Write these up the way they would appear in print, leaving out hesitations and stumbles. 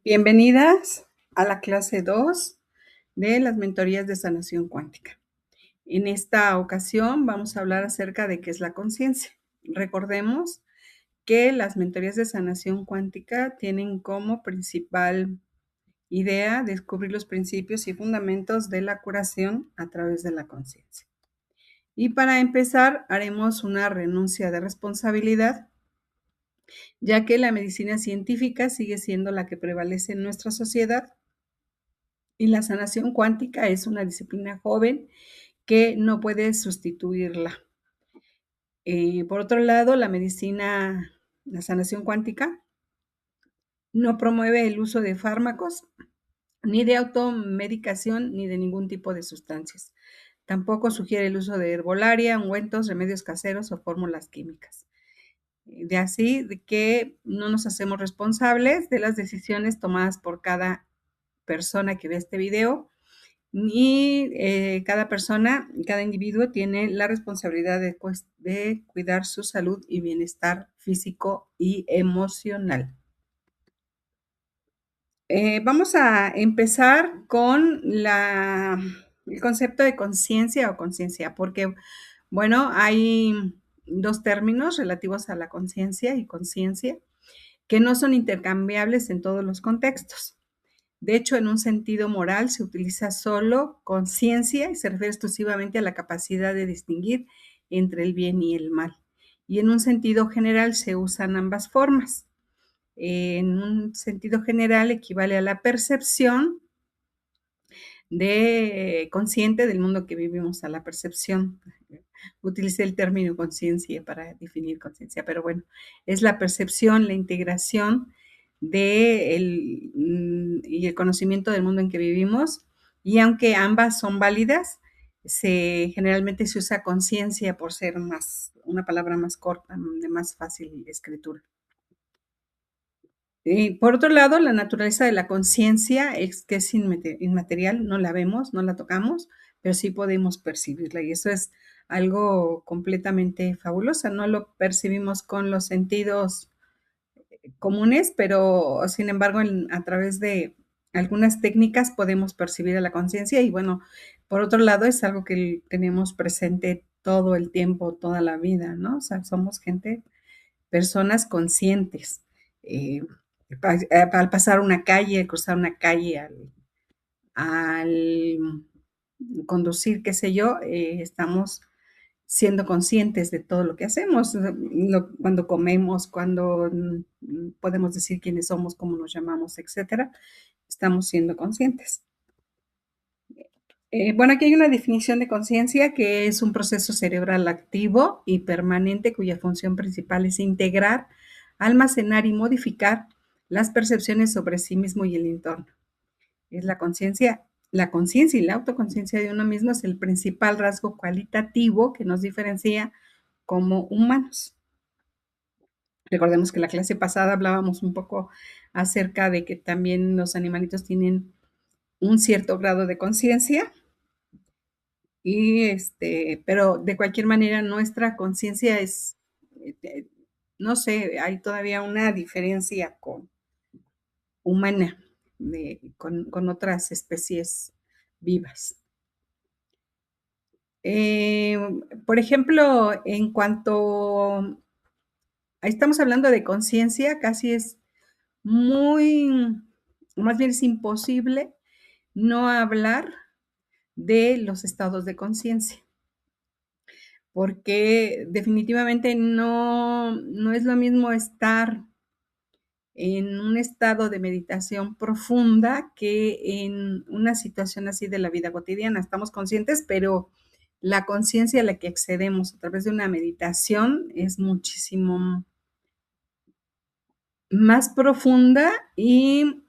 Bienvenidas a la clase 2 de las mentorías de sanación cuántica. En esta ocasión vamos a hablar acerca de qué es la conciencia. Recordemos que las mentorías de sanación cuántica tienen como principal idea descubrir los principios y fundamentos de la curación a través de la conciencia. Y para empezar, haremos una renuncia de responsabilidad, ya que la medicina científica sigue siendo la que prevalece en nuestra sociedad y la sanación cuántica es una disciplina joven que no puede sustituirla. Por otro lado, la sanación cuántica, no promueve el uso de fármacos, ni de automedicación, ni de ningún tipo de sustancias. Tampoco sugiere el uso de herbolaria, ungüentos, remedios caseros o fórmulas químicas. De así de que no nos hacemos responsables de las decisiones tomadas por cada persona que ve este video. Y cada persona, cada individuo tiene la responsabilidad de cuidar su salud y bienestar físico y emocional. Vamos a empezar con el concepto de conciencia o conciencia, porque, bueno, hay dos términos relativos a la conciencia y conciencia que no son intercambiables en todos los contextos. De hecho, en un sentido moral se utiliza solo conciencia y se refiere exclusivamente a la capacidad de distinguir entre el bien y el mal. Y en un sentido general se usan ambas formas. En un sentido general equivale a la percepción de consciente del mundo que vivimos, a la percepción. Utilicé el término conciencia para definir conciencia, pero bueno, es la percepción, la integración y el conocimiento del mundo en que vivimos. Y aunque ambas son válidas, generalmente se usa conciencia por ser una palabra más corta, de más fácil escritura. Por otro lado, la naturaleza de la conciencia es que es inmaterial, no la vemos, no la tocamos, pero sí podemos percibirla y eso es algo completamente fabuloso. No lo percibimos con los sentidos comunes, pero sin embargo, a través de algunas técnicas podemos percibir a la conciencia y bueno, por otro lado, es algo que tenemos presente todo el tiempo, toda la vida, ¿no? O sea, somos personas conscientes. Eh, al pasar una calle, cruzar una calle, al conducir, qué sé yo, estamos siendo conscientes de todo lo que hacemos, cuando comemos, cuando podemos decir quiénes somos, cómo nos llamamos, etcétera, estamos siendo conscientes. Bueno, aquí hay una definición de conciencia que es un proceso cerebral activo y permanente cuya función principal es integrar, almacenar y modificar las percepciones sobre sí mismo y el entorno. Es la conciencia y la autoconciencia de uno mismo es el principal rasgo cualitativo que nos diferencia como humanos. Recordemos que la clase pasada hablábamos un poco acerca de que también los animalitos tienen un cierto grado de conciencia pero de cualquier manera nuestra conciencia es, no sé, hay todavía una diferencia humana con otras especies vivas. Por ejemplo, en cuanto estamos hablando de conciencia, casi es más bien es imposible no hablar de los estados de conciencia, porque definitivamente no es lo mismo estar en un estado de meditación profunda que en una situación así de la vida cotidiana. Estamos conscientes, pero la conciencia a la que accedemos a través de una meditación es muchísimo más profunda y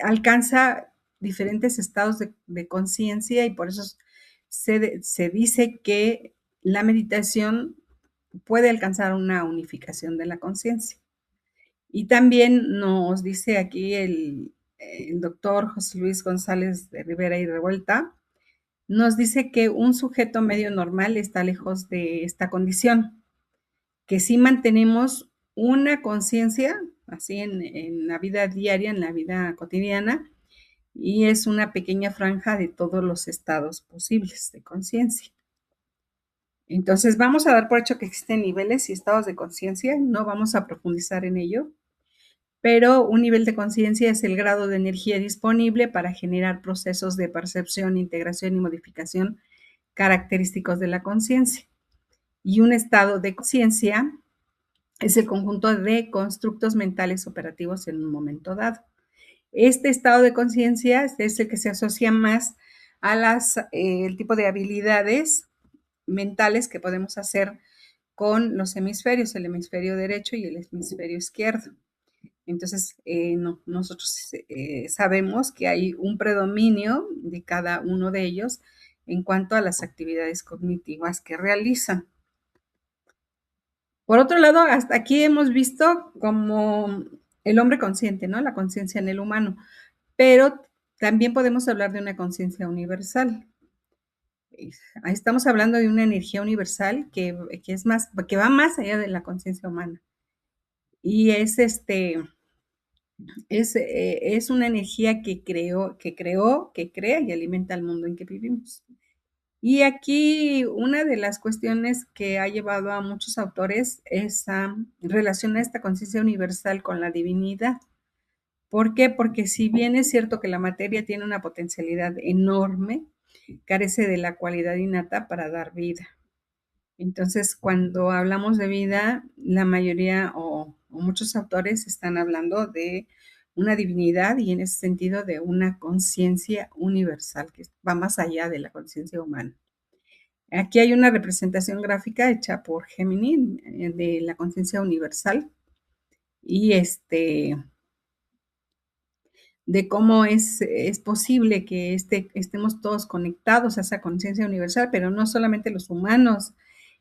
alcanza diferentes estados de conciencia y por eso se dice que la meditación puede alcanzar una unificación de la conciencia. Y también nos dice aquí el doctor José Luis González de Rivera y Revuelta, nos dice que un sujeto medio normal está lejos de esta condición, que sí mantenemos una conciencia, así en la vida diaria, en la vida cotidiana, y es una pequeña franja de todos los estados posibles de conciencia. Entonces, vamos a dar por hecho que existen niveles y estados de conciencia, no vamos a profundizar en ello, pero un nivel de conciencia es el grado de energía disponible para generar procesos de percepción, integración y modificación característicos de la conciencia. Y un estado de conciencia es el conjunto de constructos mentales operativos en un momento dado. Este estado de conciencia es el que se asocia más a el tipo de habilidades mentales que podemos hacer con los hemisferios, el hemisferio derecho y el hemisferio izquierdo. Entonces, nosotros sabemos que hay un predominio de cada uno de ellos en cuanto a las actividades cognitivas que realizan. Por otro lado, hasta aquí hemos visto como el hombre consciente, ¿no? La conciencia en el humano, pero también podemos hablar de una conciencia universal. Estamos hablando de una energía universal que va más allá de la conciencia humana. Y es una energía que crea y alimenta el mundo en que vivimos. Y aquí una de las cuestiones que ha llevado a muchos autores es a relacionar esta conciencia universal con la divinidad. ¿Por qué? Porque si bien es cierto que la materia tiene una potencialidad enorme, carece de la cualidad innata para dar vida. Entonces, cuando hablamos de vida, la mayoría o muchos autores están hablando de una divinidad y en ese sentido de una conciencia universal que va más allá de la conciencia humana. Aquí hay una representación gráfica hecha por Gemini de la conciencia universal y de cómo es posible que estemos todos conectados a esa conciencia universal, pero no solamente los humanos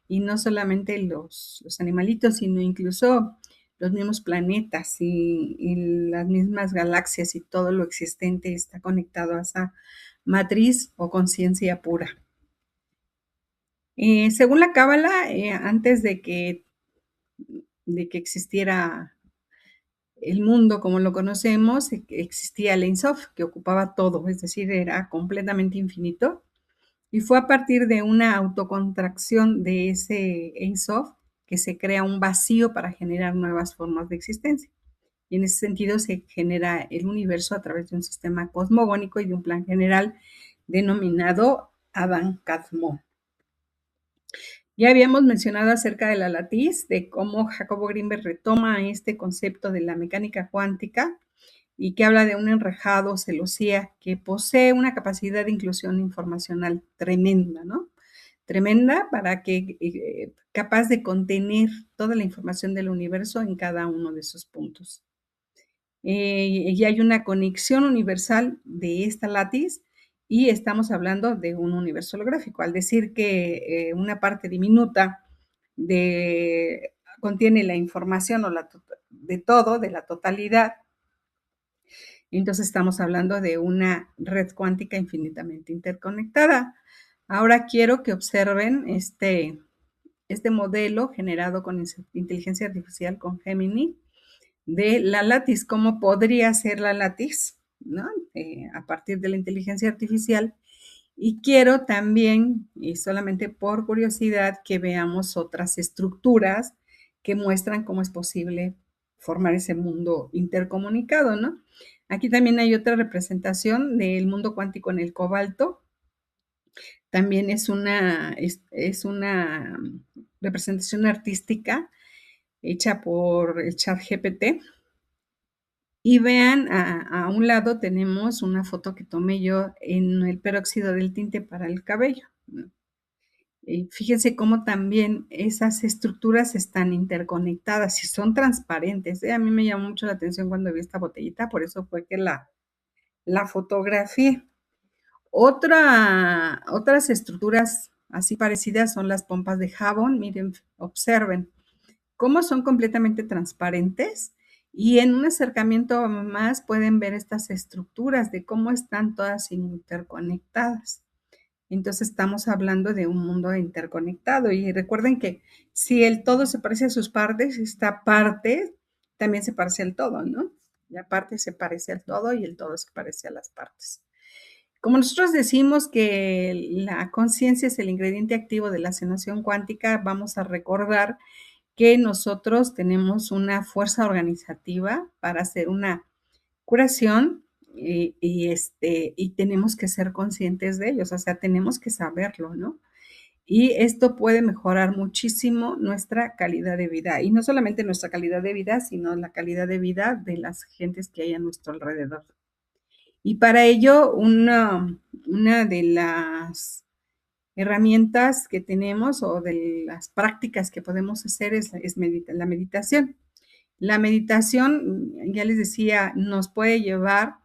y no solamente los animalitos, sino incluso los mismos planetas y las mismas galaxias y todo lo existente está conectado a esa matriz o conciencia pura. Según la Cábala, antes de que existiera el mundo como lo conocemos, existía el Ein Sof, que ocupaba todo, es decir, era completamente infinito. Y fue a partir de una autocontracción de ese Ein Sof que se crea un vacío para generar nuevas formas de existencia. Y en ese sentido se genera el universo a través de un sistema cosmogónico y de un plan general denominado Adán Kadmon. Ya habíamos mencionado acerca de la latiz, de cómo Jacobo Grinberg retoma este concepto de la mecánica cuántica y que habla de un enrejado celosía que posee una capacidad de inclusión informacional tremenda, ¿no? Tremenda para que capaz de contener toda la información del universo en cada uno de sus puntos. Y hay una conexión universal de esta látiz y estamos hablando de un universo holográfico. Al decir que una parte diminuta contiene la información de todo, de la totalidad, entonces estamos hablando de una red cuántica infinitamente interconectada. Ahora quiero que observen este modelo generado con inteligencia artificial con Gemini de la látiz, cómo podría ser la látiz, ¿no? A partir de la inteligencia artificial. Y quiero también, y solamente por curiosidad, que veamos otras estructuras que muestran cómo es posible formar ese mundo intercomunicado, ¿no? Aquí también hay otra representación del mundo cuántico en el cobalto. También es una representación artística hecha por el ChatGPT. Y vean, a un lado tenemos una foto que tomé yo en el peróxido del tinte para el cabello. Fíjense cómo también esas estructuras están interconectadas y son transparentes. A mí me llamó mucho la atención cuando vi esta botellita, por eso fue que la fotografié. Otras estructuras así parecidas son las pompas de jabón. Miren, observen cómo son completamente transparentes y en un acercamiento más pueden ver estas estructuras de cómo están todas interconectadas. Entonces estamos hablando de un mundo interconectado y recuerden que si el todo se parece a sus partes, esta parte también se parece al todo, ¿no? La parte se parece al todo y el todo se parece a las partes. Como nosotros decimos que la conciencia es el ingrediente activo de la sanación cuántica, vamos a recordar que nosotros tenemos una fuerza organizativa para hacer una curación y tenemos que ser conscientes de ellos, o sea, tenemos que saberlo, ¿no? Y esto puede mejorar muchísimo nuestra calidad de vida. Y no solamente nuestra calidad de vida, sino la calidad de vida de las gentes que hay a nuestro alrededor. Y para ello, una de las herramientas que tenemos o de las prácticas que podemos hacer es la meditación. La meditación, ya les decía, nos puede llevar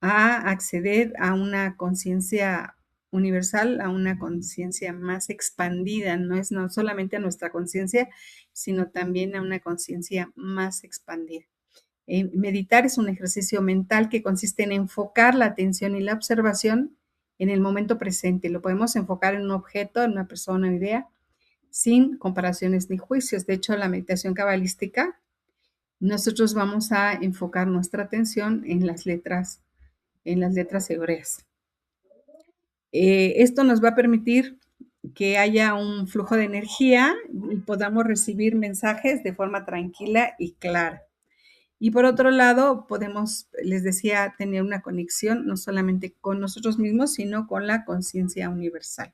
a acceder a una conciencia universal, a una conciencia más expandida, no es no solamente a nuestra conciencia, sino también a una conciencia más expandida. Meditar es un ejercicio mental que consiste en enfocar la atención y la observación en el momento presente. Lo podemos enfocar en un objeto, en una persona, una idea, sin comparaciones ni juicios. De hecho, la meditación cabalística, nosotros vamos a enfocar nuestra atención en las letras hebreas. Esto nos va a permitir que haya un flujo de energía y podamos recibir mensajes de forma tranquila y clara. Y por otro lado, podemos, les decía, tener una conexión no solamente con nosotros mismos, sino con la conciencia universal.